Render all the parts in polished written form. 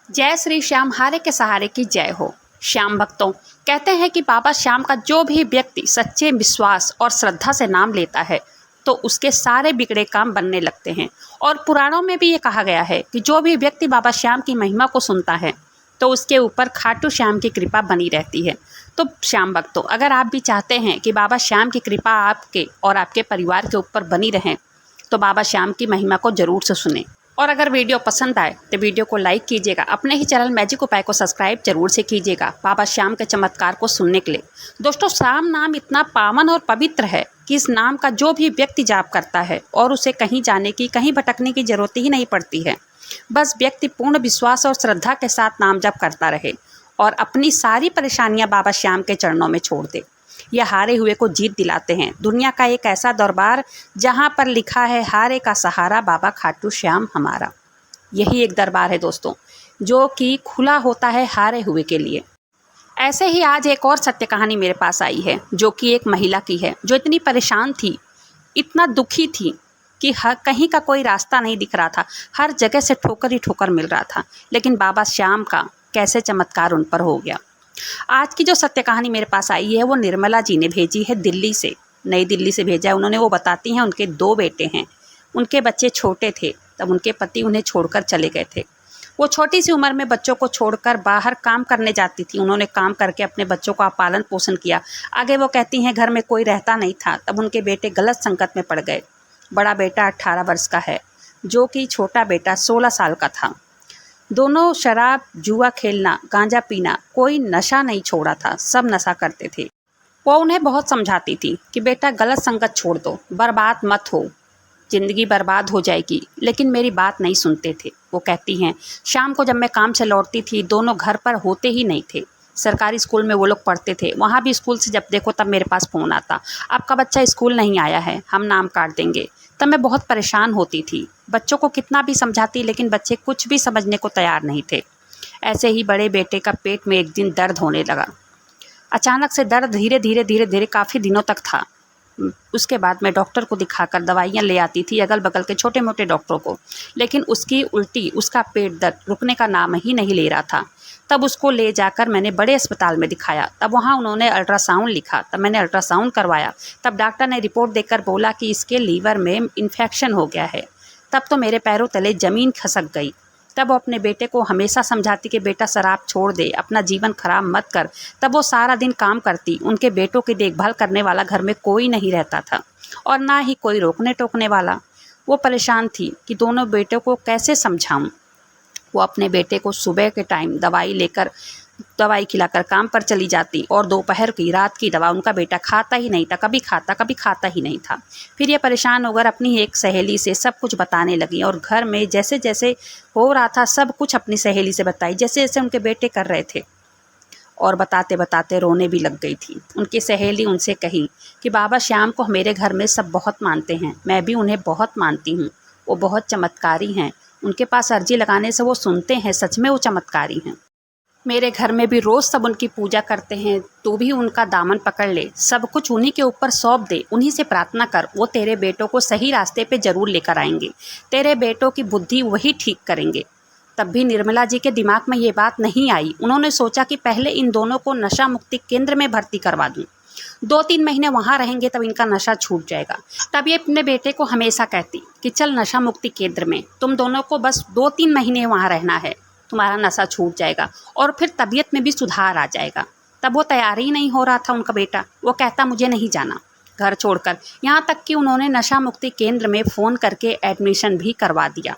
जय श्री श्याम हारे के सहारे की जय हो। श्याम भक्तों, कहते हैं कि बाबा श्याम का जो भी व्यक्ति सच्चे विश्वास और श्रद्धा से नाम लेता है तो उसके सारे बिगड़े काम बनने लगते हैं। और पुराणों में भी ये कहा गया है कि जो भी व्यक्ति बाबा श्याम की महिमा को सुनता है तो उसके ऊपर खाटू श्याम की कृपा बनी रहती है। तो श्याम भक्तों, अगर आप भी चाहते हैं कि बाबा श्याम की कृपा आपके और आपके परिवार के ऊपर बनी रहे तो बाबा श्याम की महिमा को जरूर से सुने। और अगर वीडियो पसंद आए तो वीडियो को लाइक कीजिएगा, अपने ही चैनल मैजिक उपाय को सब्सक्राइब जरूर से कीजिएगा बाबा श्याम के चमत्कार को सुनने के लिए। दोस्तों, श्याम नाम इतना पावन और पवित्र है कि इस नाम का जो भी व्यक्ति जाप करता है और उसे कहीं जाने की, कहीं भटकने की जरूरत ही नहीं पड़ती है। बस व्यक्ति पूर्ण विश्वास और श्रद्धा के साथ नाम जप करता रहे और अपनी सारी परेशानियां बाबा श्याम के चरणों में छोड़ दे। यह हारे हुए को जीत दिलाते हैं। दुनिया का एक ऐसा दरबार जहां पर लिखा है हारे का सहारा बाबा खाटू श्याम हमारा। यही एक दरबार है दोस्तों, जो कि खुला होता है हारे हुए के लिए। ऐसे ही आज एक और सत्य कहानी मेरे पास आई है, जो कि एक महिला की है जो इतनी परेशान थी, इतना दुखी थी कि कहीं का कोई रास्ता नहीं दिख रहा था। हर जगह से ठोकर ही ठोकर मिल रहा था, लेकिन बाबा श्याम का कैसे चमत्कार उन पर हो गया। आज की जो सत्य कहानी मेरे पास आई है वो निर्मला जी ने भेजी है, दिल्ली से, नई दिल्ली से भेजा है उन्होंने। वो बताती हैं उनके 2 बेटे हैं, उनके बच्चे छोटे थे तब उनके पति उन्हें छोड़कर चले गए थे। वो छोटी सी उम्र में बच्चों को छोड़कर बाहर काम करने जाती थी। उन्होंने काम करके अपने बच्चों का पालन पोषण किया। आगे वो कहती हैं घर में कोई रहता नहीं था, तब उनके बेटे गलत संगत में पड़ गए। बड़ा बेटा 18 वर्ष का है, जो कि छोटा बेटा 16 साल का था। दोनों शराब, जुआ खेलना, गांजा पीना, कोई नशा नहीं छोड़ा था, सब नशा करते थे। वो उन्हें बहुत समझाती थी कि बेटा गलत संगत छोड़ दो, बर्बाद मत हो, ज़िंदगी बर्बाद हो जाएगी, लेकिन मेरी बात नहीं सुनते थे। वो कहती हैं शाम को जब मैं काम से लौटती थी दोनों घर पर होते ही नहीं थे। सरकारी स्कूल में वो लोग पढ़ते थे, वहाँ भी स्कूल से जब देखो तब मेरे पास फ़ोन आता, आपका बच्चा स्कूल नहीं आया है, हम नाम काट देंगे। तब मैं बहुत परेशान होती थी, बच्चों को कितना भी समझाती लेकिन बच्चे कुछ भी समझने को तैयार नहीं थे। ऐसे ही बड़े बेटे का पेट में एक दिन दर्द होने लगा। अचानक से दर्द धीरे धीरे काफ़ी दिनों तक था। उसके बाद मैं डॉक्टर को दिखाकर दवाइयाँ ले आती थी, अगल बगल के छोटे मोटे डॉक्टरों को, लेकिन उसकी उल्टी, उसका पेट दर्द रुकने का नाम ही नहीं ले रहा था। तब उसको ले जाकर मैंने बड़े अस्पताल में दिखाया। तब वहाँ उन्होंने अल्ट्रासाउंड लिखा, तब मैंने अल्ट्रासाउंड करवाया। तब डॉक्टर ने रिपोर्ट देकर बोला कि इसके लीवर में इन्फेक्शन हो गया है। तब तो मेरे पैरों तले ज़मीन खसक गई। तब वो अपने बेटे को हमेशा समझाती कि बेटा शराब छोड़ दे, अपना जीवन खराब मत कर। तब वो सारा दिन काम करती, उनके बेटों की देखभाल करने वाला घर में कोई नहीं रहता था और ना ही कोई रोकने टोकने वाला। वो परेशान थी कि दोनों बेटों को कैसे समझाऊं। वो अपने बेटे को सुबह के टाइम दवाई खिलाकर काम पर चली जाती और दोपहर की, रात की दवा उनका बेटा खाता ही नहीं था, कभी खाता ही नहीं था। फिर ये परेशान होकर अपनी एक सहेली से सब कुछ बताने लगी और घर में जैसे जैसे हो रहा था सब कुछ अपनी सहेली से बताई, जैसे जैसे उनके बेटे कर रहे थे। और बताते बताते रोने भी लग गई थी। उनकी सहेली उनसे कही कि बाबा श्याम को मेरे घर में सब बहुत मानते हैं, मैं भी उन्हें बहुत मानती हूँ, वो बहुत चमत्कारी हैं, उनके पास अर्जी लगाने से वो सुनते हैं, सच में वो चमत्कारी हैं। मेरे घर में भी रोज़ सब उनकी पूजा करते हैं, तू भी उनका दामन पकड़ ले, सब कुछ उन्हीं के ऊपर सौंप दे, उन्हीं से प्रार्थना कर, वो तेरे बेटों को सही रास्ते पे ज़रूर लेकर आएंगे, तेरे बेटों की बुद्धि वही ठीक करेंगे। तब भी निर्मला जी के दिमाग में ये बात नहीं आई। उन्होंने सोचा कि पहले इन दोनों को नशा मुक्ति केंद्र में भर्ती करवा दूँ, 2-3 महीने वहाँ रहेंगे तब इनका नशा छूट जाएगा। तब ये अपने बेटे को हमेशा कहती कि चल नशा मुक्ति केंद्र में, तुम दोनों को बस 2-3 महीने वहाँ रहना है, तुम्हारा नशा छूट जाएगा और फिर तबीयत में भी सुधार आ जाएगा। तब वो तैयार ही नहीं हो रहा था उनका बेटा, वो कहता मुझे नहीं जाना घर छोड़कर। यहाँ तक कि उन्होंने नशा मुक्ति केंद्र में फ़ोन करके एडमिशन भी करवा दिया।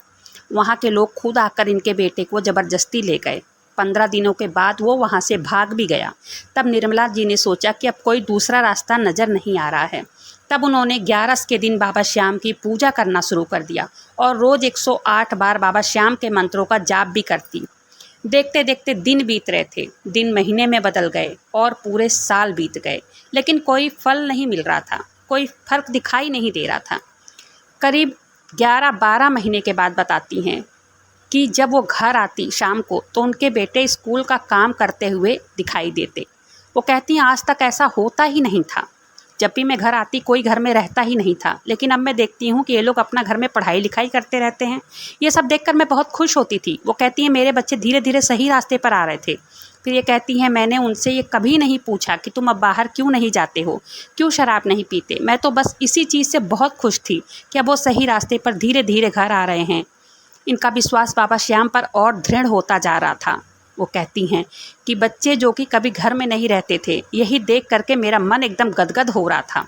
वहाँ के लोग खुद आकर इनके बेटे को ज़बरदस्ती ले गए। 15 दिनों के बाद वो वहाँ से भाग भी गया। तब निर्मला जी ने सोचा कि अब कोई दूसरा रास्ता नज़र नहीं आ रहा है। तब उन्होंने 11 के दिन बाबा श्याम की पूजा करना शुरू कर दिया और रोज़ 108 बार बाबा श्याम के मंत्रों का जाप भी करती। देखते देखते दिन बीत रहे थे, दिन महीने में बदल गए और पूरे साल बीत गए, लेकिन कोई फल नहीं मिल रहा था, कोई फर्क दिखाई नहीं दे रहा था। करीब 11-12 महीने के बाद बताती हैं कि जब वो घर आती शाम को तो उनके बेटे स्कूल का काम करते हुए दिखाई देते। वो कहती हैं आज तक ऐसा होता ही नहीं था। जब भी मैं घर आती कोई घर में रहता ही नहीं था, लेकिन अब मैं देखती हूँ कि ये लोग अपना घर में पढ़ाई लिखाई करते रहते हैं। ये सब देखकर मैं बहुत खुश होती थी। वो कहती हैं मेरे बच्चे धीरे धीरे सही रास्ते पर आ रहे थे। फिर ये कहती हैं मैंने उनसे ये कभी नहीं पूछा कि तुम अब बाहर क्यों नहीं जाते हो, क्यों शराब नहीं पीते। मैं तो बस इसी चीज़ से बहुत खुश थी कि अब वो सही रास्ते पर धीरे धीरे घर आ रहे हैं। इनका विश्वास बाबा श्याम पर और दृढ़ होता जा रहा था। वो कहती हैं कि बच्चे जो कि कभी घर में नहीं रहते थे, यही देख करके मेरा मन एकदम गदगद हो रहा था।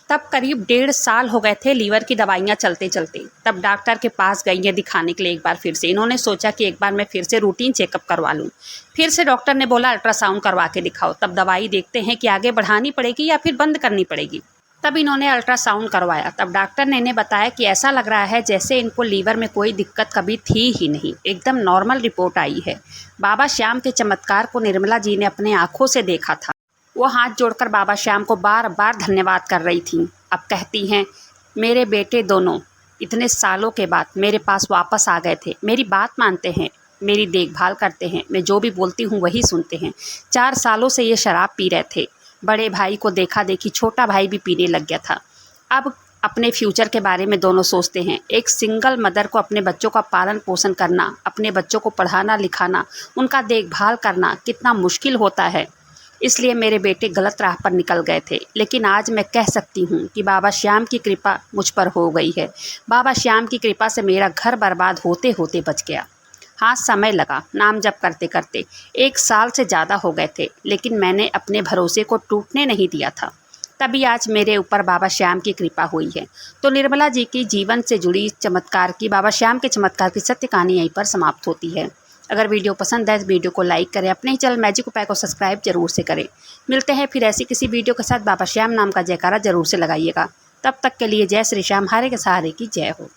तब करीब 1.5 साल हो गए थे लीवर की दवाइयाँ चलते चलते। तब डॉक्टर के पास गई हैं दिखाने के लिए एक बार फिर से। इन्होंने सोचा कि एक बार मैं फिर से रूटीन चेकअप करवा लूँ। फिर से डॉक्टर ने बोला अल्ट्रासाउंड करवा के दिखाओ, तब दवाई देखते हैं कि आगे बढ़ानी पड़ेगी या फिर बंद करनी पड़ेगी। तब इन्होंने अल्ट्रासाउंड करवाया। तब डॉक्टर ने इन्हें बताया कि ऐसा लग रहा है जैसे इनको लीवर में कोई दिक्कत कभी थी ही नहीं, एकदम नॉर्मल रिपोर्ट आई है। बाबा श्याम के चमत्कार को निर्मला जी ने अपने आँखों से देखा था। वो हाथ जोड़कर बाबा श्याम को बार बार धन्यवाद कर रही थीं। अब कहती हैं मेरे बेटे दोनों इतने सालों के बाद मेरे पास वापस आ गए थे, मेरी बात मानते हैं, मेरी देखभाल करते हैं, मैं जो भी बोलती हूँ वही सुनते हैं। 4 सालों से ये शराब पी रहे थे। बड़े भाई को देखा देखी छोटा भाई भी पीने लग गया था। अब अपने फ्यूचर के बारे में दोनों सोचते हैं। एक सिंगल मदर को अपने बच्चों का पालन पोषण करना, अपने बच्चों को पढ़ाना लिखाना, उनका देखभाल करना कितना मुश्किल होता है। इसलिए मेरे बेटे गलत राह पर निकल गए थे, लेकिन आज मैं कह सकती हूँ कि बाबा श्याम की कृपा मुझ पर हो गई है। बाबा श्याम की कृपा से मेरा घर बर्बाद होते होते बच गया। हाँ, समय लगा, नाम जप करते करते 1 साल से ज़्यादा हो गए थे, लेकिन मैंने अपने भरोसे को टूटने नहीं दिया था। तभी आज मेरे ऊपर बाबा श्याम की कृपा हुई है। तो निर्मला जी की जीवन से जुड़ी चमत्कार की, बाबा श्याम के चमत्कार की सत्य कहानी यहीं पर समाप्त होती है। अगर वीडियो पसंद है तो वीडियो को लाइक करें, अपने ही चैनल मैजिक उपाय को सब्सक्राइब जरूर से करें। मिलते हैं फिर ऐसी किसी वीडियो के साथ। बाबा श्याम नाम का जयकारा जरूर से लगाइएगा। तब तक के लिए जय श्री श्याम, हारे के सहारे की जय हो।